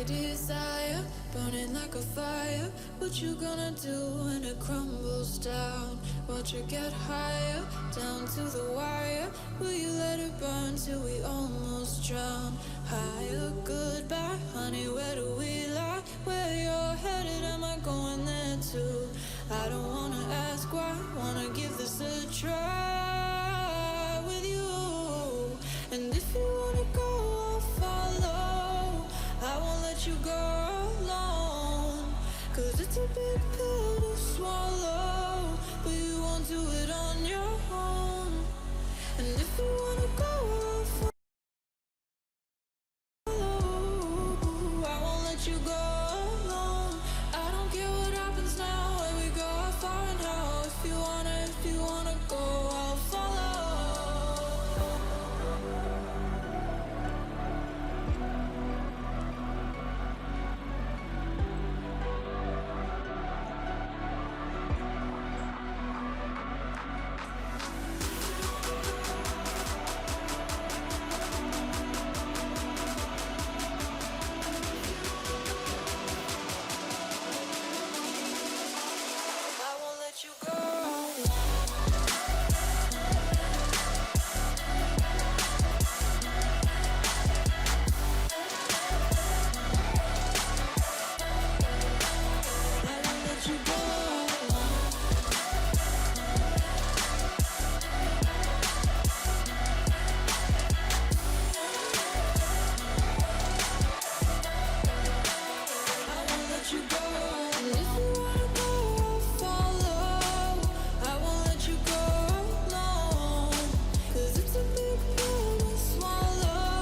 desire, burning like a fire. What you gonna do when it crumbles down? Watch it get higher, down to the wire. Will you let it burn till we almost drown? Higher, goodbye, honey, where do we lie? Where you're headed, am I going there too? I don't wanna ask why, wanna give this a try with you. And if you wanna go, I'll follow. I won't let you go alone, 'cause it's a big pill to swallow, but you won't do it on your own. And if you wanna go, I'll follow. I won't let you go alone. I don't care what happens now, where we go, how far and how. If you wanna go, I'll follow. I won't let you go. I won't let you go. I won't let you go. And if you wanna go, I'll follow. I won't let you go alone, 'cause it's a big pill to swallow,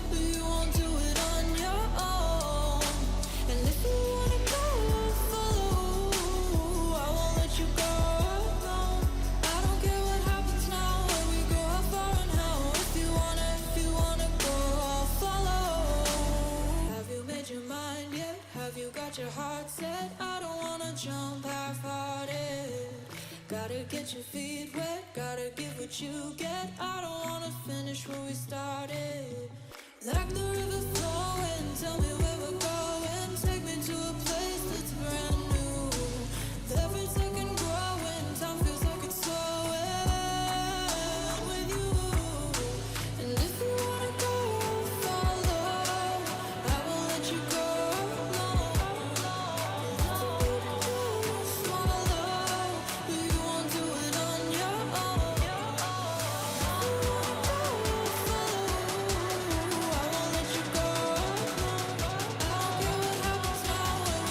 but you won't do it on your own. And if you wanna go, I'll follow. I won't let you go alone. I don't care what happens now, where we go, how far and how. If you wanna go, I'll follow. Have you made your mind yet? Have you got your heart set? I don't wanna jump half-hearted. Gotta get your feet wet, gotta give what you get. I don't wanna finish where we started. Like the river flowing, tell me where we're going. Take me to a place that's brand new. Every second growing, time feels like it's slowing with you. And if you wanna go, I'll follow. I won't let you go alone. It's a big pill to swallow, but you won't do it on your own. If you wanna go, I'll follow. I won't let you go alone. I don't care what happens now, where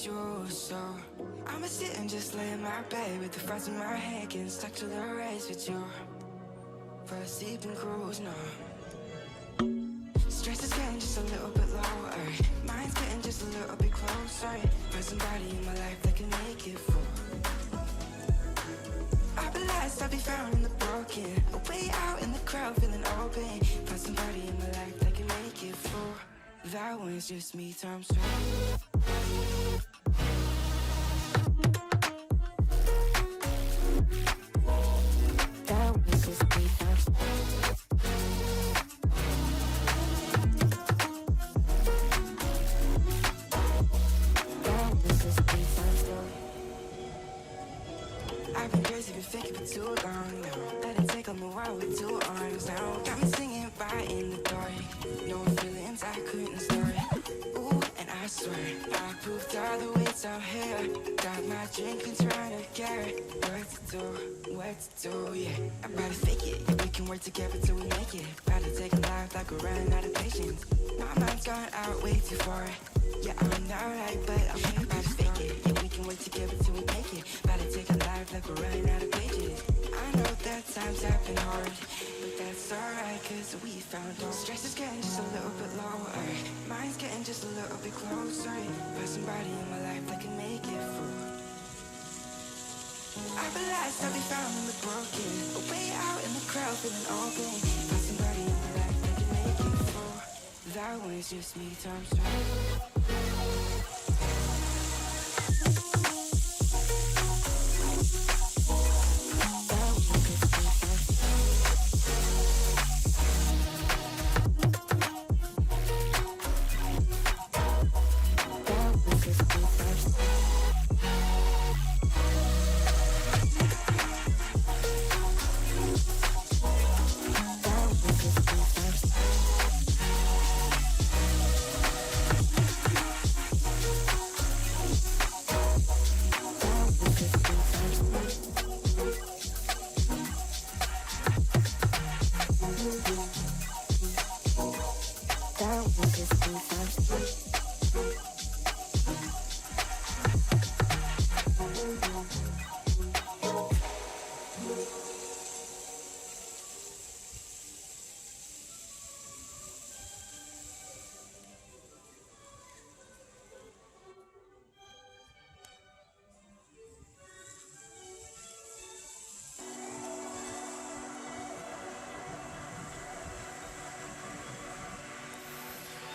with you. So I'ma sit and just lay in my bed with the thoughts in my head, getting stuck to the race with you. For a sleeping cruise, no. Stress is getting just a little bit lower. Mind's getting just a little bit closer. Find somebody in my life that can make it full. I'll be lost, I'll be found in the broken. Way out in the crowd, feeling open. Find somebody in my life that can make it full. That one's just me times two. I've been crazy, been faking for too long now. Let it take on the world with two arms now. Got me singing right in the dark. No feelings I couldn't start. Ooh, and I swear I proved all the ways out here. Got my drink and trying to get what to do, yeah. I'm about to fake it, yeah, we can work together till we make it. About to take a life like we're running out of patience. My mind's gone out way too far. Yeah, I'm not right, but I'm about to fake it. Yeah, we can work together till we make it. About to take a life like we're running out of pages. I know that times have been hard, but that's alright, cause we found home. Stress is getting just a little bit lower. Mind's getting just a little bit closer. Find somebody in my life that can make it through. I'll be lost, I'll be found in the broken. Way out in the crowd, feeling open. Find somebody in my life that can make it through. That one's just me times two.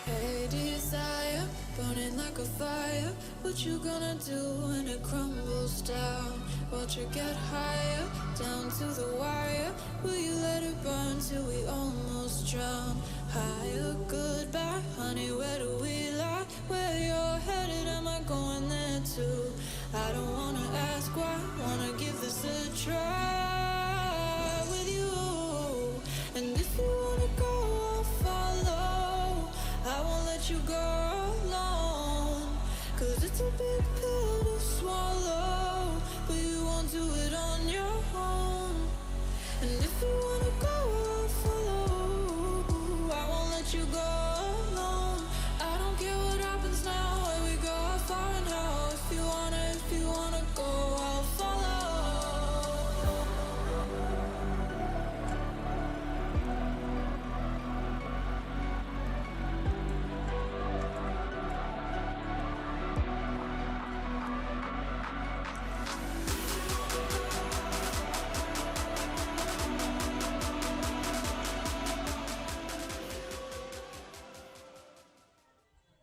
Hey desire, burning like a fire. What you gonna do when it crumbles down? Watch it get higher, down to the wire. Will you let it burn till we almost drown? Higher, goodbye, honey, where do